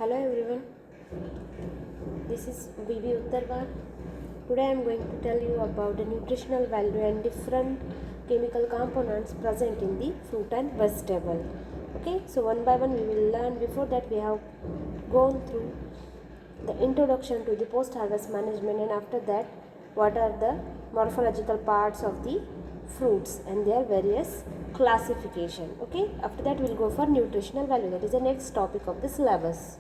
Hello everyone, this is Bibi Uttarwar. Today I am going to tell you about the nutritional value and different chemical components present in the fruit and vegetable. Okay, so one by one we will learn. Before that, we have gone through the introduction to the post harvest management, and after that, what are the morphological parts of the fruits and their various classification. Okay, after that, we'll go for nutritional value, that is the next topic of the syllabus.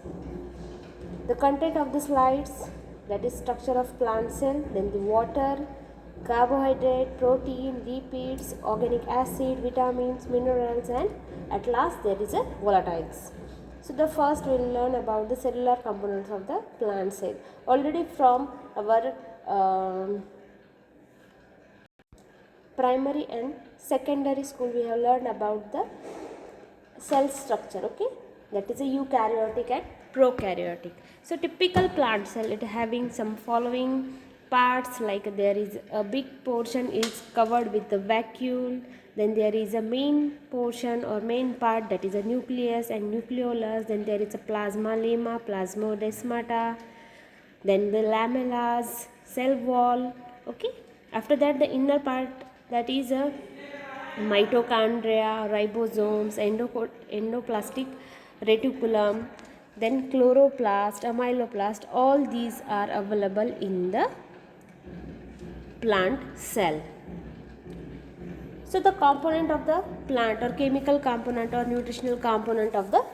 The content of the slides, that is structure of plant cell, then the water, carbohydrate, protein, lipids, organic acid, vitamins, minerals, and at last there is a volatiles. So the first we will learn about the cellular components of the plant cell. Already from our primary and secondary school we have learned about the cell structure. Okay, that is a eukaryotic and prokaryotic. So typical plant cell, it having some following parts, like there is a big portion is covered with the vacuole, then there is a main portion or main part, that is a nucleus and nucleolus, then there is a plasma lemma, plasmodesmata, then the lamellas, cell wall. Okay, after that the inner part, that is a mitochondria, ribosomes, endoplastic reticulum, then chloroplast, amyloplast, all these are available in the plant cell. So the component of the plant, or chemical component or nutritional component of the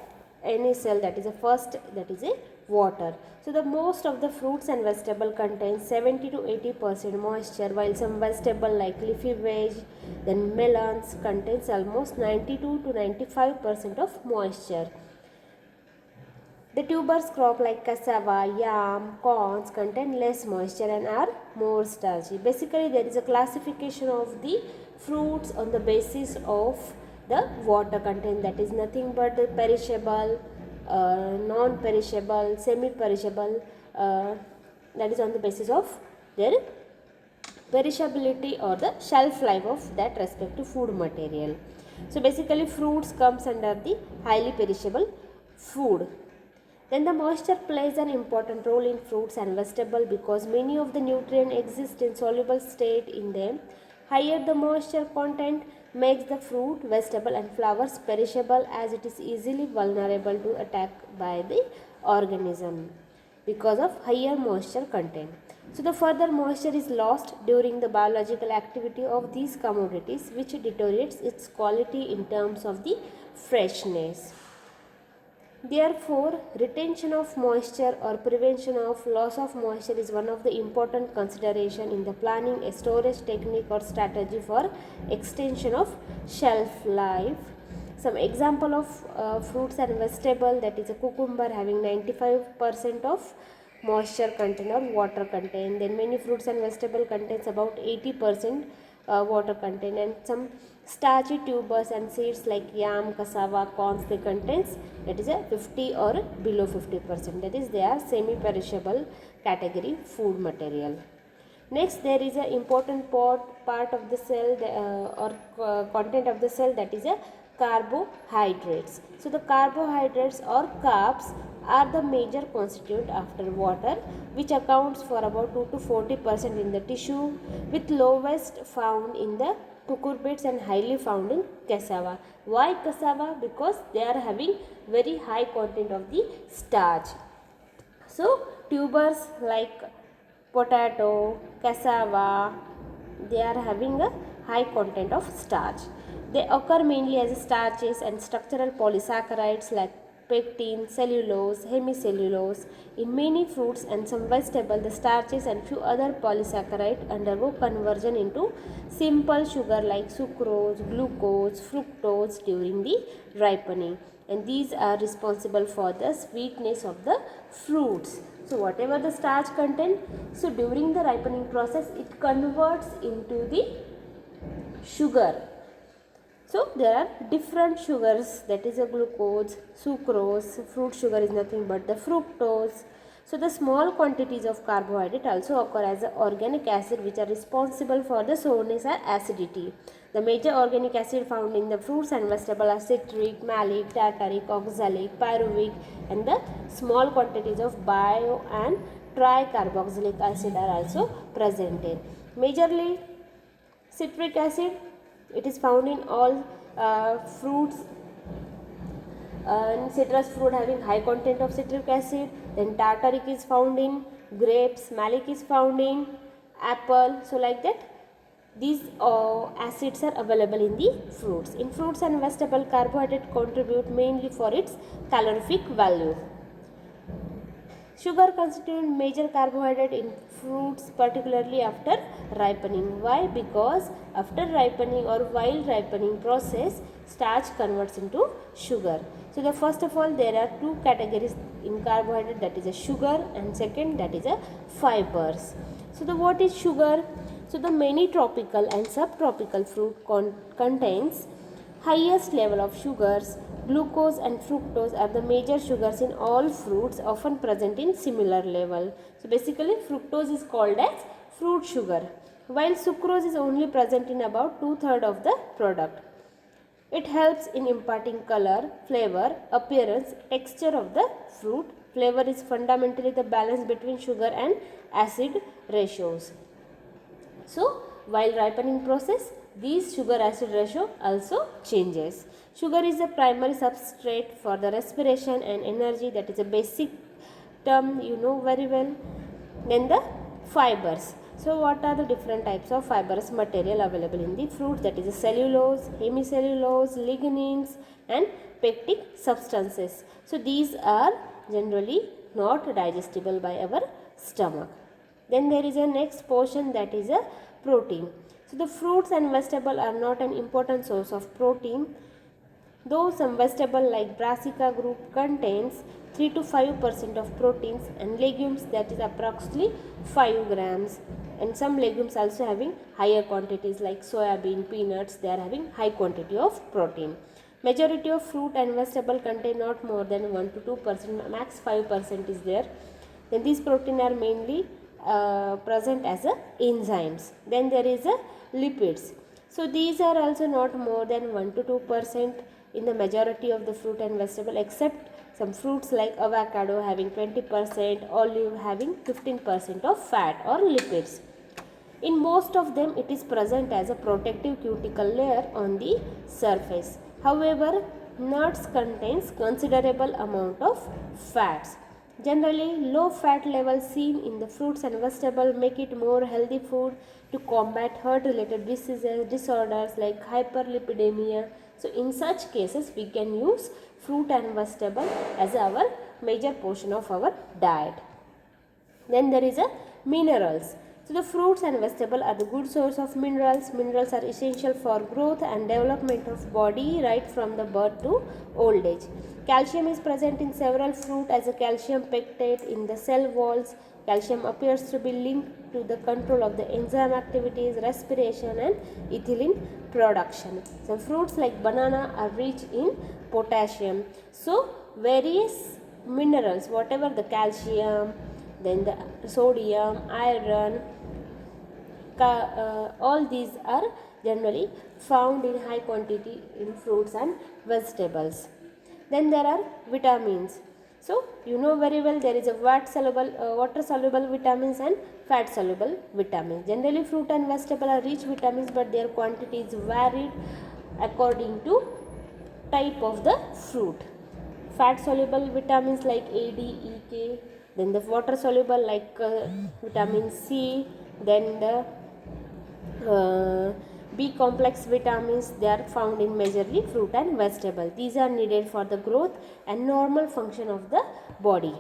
any cell, that is the first, that is a water. So the most of the fruits and vegetable contains 70 to 80% moisture, while some vegetable like leafy veg, then melons contains almost 92 to 95% of moisture. The tubers crop like cassava, yam, corns contain less moisture and are more starchy. Basically, there is a classification of the fruits on the basis of the water content, that is nothing but the perishable, non-perishable, semi-perishable, that is on the basis of their perishability or the shelf life of that respective food material. So basically fruits comes under the highly perishable food. Then the moisture plays an important role in fruits and vegetables because many of the nutrients exist in soluble state in them. Higher the moisture content makes the fruit, vegetable and flowers perishable, as it is easily vulnerable to attack by the organism because of higher moisture content. So the further moisture is lost during the biological activity of these commodities, which deteriorates its quality in terms of the freshness. Therefore, retention of moisture or prevention of loss of moisture is one of the important consideration in the planning a storage technique or strategy for extension of shelf life. Some example of fruits and vegetable, that is a cucumber having 95% of moisture content or water content. Then many fruits and vegetable contains about 80% water content, and some starchy tubers and seeds like yam, cassava, corns, they contains, that is a 50 or below 50%, that is they are semi-perishable category food material. Next, there is a important part of the cell or content of the cell, that is a carbohydrates. So the carbohydrates or carbs are the major constituent after water, which accounts for about 2 to 40% in the tissue, with lowest found in the cucurbits and highly found in cassava. Why cassava? Because they are having very high content of the starch. So tubers like potato, cassava, they are having a high content of starch. They occur mainly as starches and structural polysaccharides like pectin, cellulose, hemicellulose. In many fruits and some vegetables, the starches and few other polysaccharides undergo conversion into simple sugar like sucrose, glucose, fructose during the ripening, and these are responsible for the sweetness of the fruits. So whatever the starch content, so during the ripening process it converts into the sugar. So there are different sugars, that is a glucose, sucrose, fruit sugar is nothing but the fructose, So the small quantities of carbohydrate also occur as a organic acid which are responsible for the sourness or acidity. The major organic acid found in the fruits and vegetables are citric, malic, tartaric, oxalic, pyruvic, and the small quantities of bio and tricarboxylic acid are also presented. Majorly citric acid, it is found in all fruits and citrus fruit having high content of citric acid. Then tartaric is found in grapes, malic is found in apple. So like that, these acids are available in the fruits. In fruits and vegetable, carbohydrate contribute mainly for its calorific value. Sugar constitutes major carbohydrate in fruits, particularly after ripening. Why? Because after ripening or while ripening process, starch converts into sugar. So the first of all, there are two categories in carbohydrate, that is a sugar, and second, that is a fibers. So the what is sugar? So the many tropical and subtropical fruit contains highest level of sugars. Glucose and fructose are the major sugars in all fruits, often present in similar level. So basically fructose is called as fruit sugar, while sucrose is only present in about 2/3 of the product. It helps in imparting color, flavor, appearance, texture of the fruit. Flavor is fundamentally the balance between sugar and acid ratios. So while ripening process, these sugar acid ratio also changes. Sugar is the primary substrate for the respiration and energy, that is a basic term you know very well. Then the fibers. So what are the different types of fibrous material available in the fruit? That is a cellulose, hemicellulose, lignins and pectic substances. So these are generally not digestible by our stomach. Then there is a next portion, that is a protein. So the fruits and vegetables are not an important source of protein, though some vegetable like brassica group contains 3 to 5% of proteins, and legumes, that is approximately 5 grams, and some legumes also having higher quantities like soya bean, peanuts, they are having high quantity of protein. Majority of fruit and vegetable contain not more than 1 to 2%, max 5% is there. Then these protein are mainly present as a enzymes. Then there is a lipids. So these are also not more than 1 to 2% in the majority of the fruit and vegetable, except some fruits like avocado having 20%, olive having 15% of fat or lipids. In most of them, it is present as a protective cuticle layer on the surface. However, nuts contains considerable amount of fats. Generally, low fat levels seen in the fruits and vegetables make it more healthy food to combat heart-related diseases, disorders like hyperlipidemia. So, in such cases, we can use fruit and vegetable as our major portion of our diet. Then there is a minerals. So the fruits and vegetables are the good source of minerals. Minerals are essential for growth and development of body right from the birth to old age. Calcium is present in several fruit as a calcium pectate in the cell walls. Calcium appears to be linked to the control of the enzyme activities, respiration and ethylene production. Some fruits like banana are rich in potassium. So various minerals, whatever the calcium, then the sodium, iron, all these are generally found in high quantity in fruits and vegetables. Then there are vitamins. So you know very well there is a water soluble vitamins and fat soluble vitamins. Generally fruit and vegetable are rich vitamins, but their quantity is varied according to type of the fruit. Fat soluble vitamins like A, D, E, K, then the water soluble like vitamin C, then the B complex vitamins, they are found in majorly fruit and vegetable. These are needed for the growth and normal function of the body.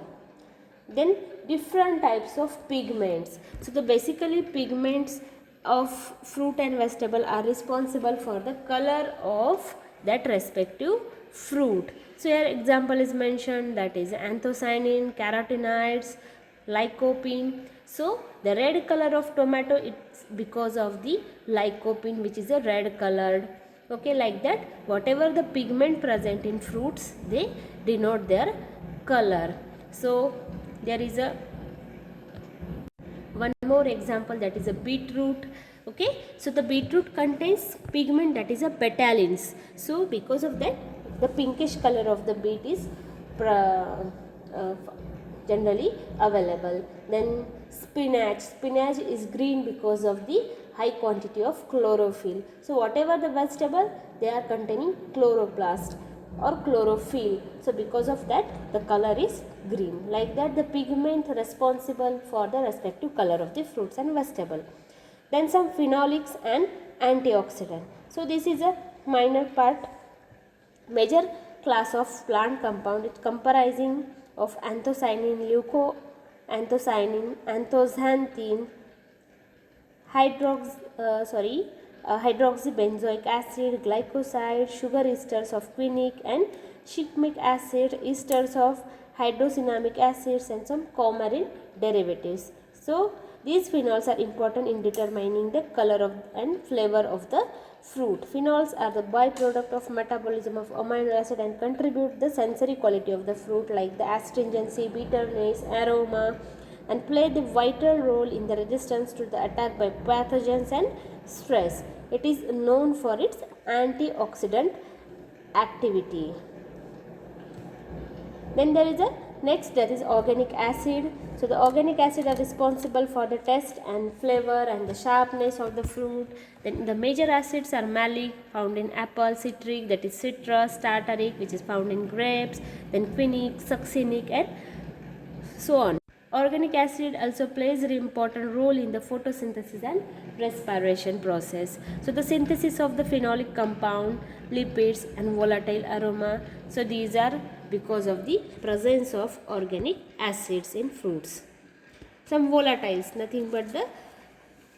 Then different types of pigments. So the basically pigments of fruit and vegetable are responsible for the color of that respective fruit. So here example is mentioned, that is anthocyanin, carotenoids, lycopene. So the red color of tomato, it's because of the lycopene, which is a red colored. Okay, like that whatever the pigment present in fruits, they denote their color. So there is a one more example, that is a beetroot. Okay, so the beetroot contains pigment, that is a betalains. So because of that, the pinkish color of the beet is generally available. Then spinach is green because of the high quantity of chlorophyll. So whatever the vegetable, they are containing chloroplast or chlorophyll. So because of that, the color is green. Like that, the pigment responsible for the respective color of the fruits and vegetable. Then some phenolics and antioxidant. So this is a major class of plant compound. It comprising of anthocyanin, leucoanthocyanin, anthocyanthine, hydroxybenzoic acid, glycoside, sugar esters of quinic and shikimic acid, esters of hydrocinamic acids, and some coumarin derivatives. So these phenols are important in determining the color of and flavor of the fruit. Phenols are the byproduct of metabolism of amino acid and contribute the sensory quality of the fruit, like the astringency, bitterness, aroma, and play the vital role in the resistance to the attack by pathogens and stress. It is known for its antioxidant activity. Then there is a next, that is organic acid. So the organic acid are responsible for the taste and flavor and the sharpness of the fruit. Then the major acids are malic, found in apple, citric, that is citrus, tartaric, which is found in grapes, then quinic, succinic, and so on. Organic acid also plays an important role in the photosynthesis and respiration process. So the synthesis of the phenolic compound, lipids, and volatile aroma. So these are because of the presence of organic acids in fruits. Some volatiles, nothing but the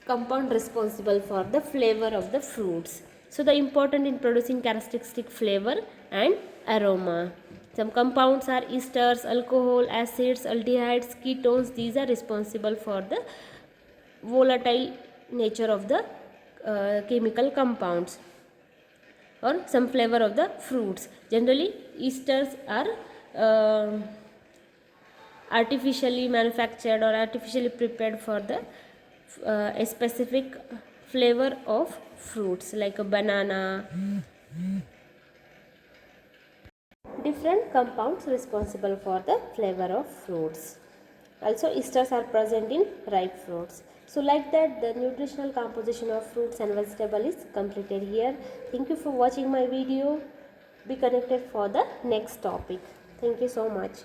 compound responsible for the flavor of the fruits. So the important in producing characteristic flavor and aroma. Some compounds are esters, alcohol, acids, aldehydes, ketones. These are responsible for the volatile nature of the chemical compounds or some flavor of the fruits. Generally, esters are artificially manufactured or artificially prepared for the a specific flavor of fruits, like a banana. Different compounds responsible for the flavor of fruits. Also, esters are present in ripe fruits. So like that, the nutritional composition of fruits and vegetables is completed here. Thank you for watching my video. Be connected for the next topic. Thank you so much.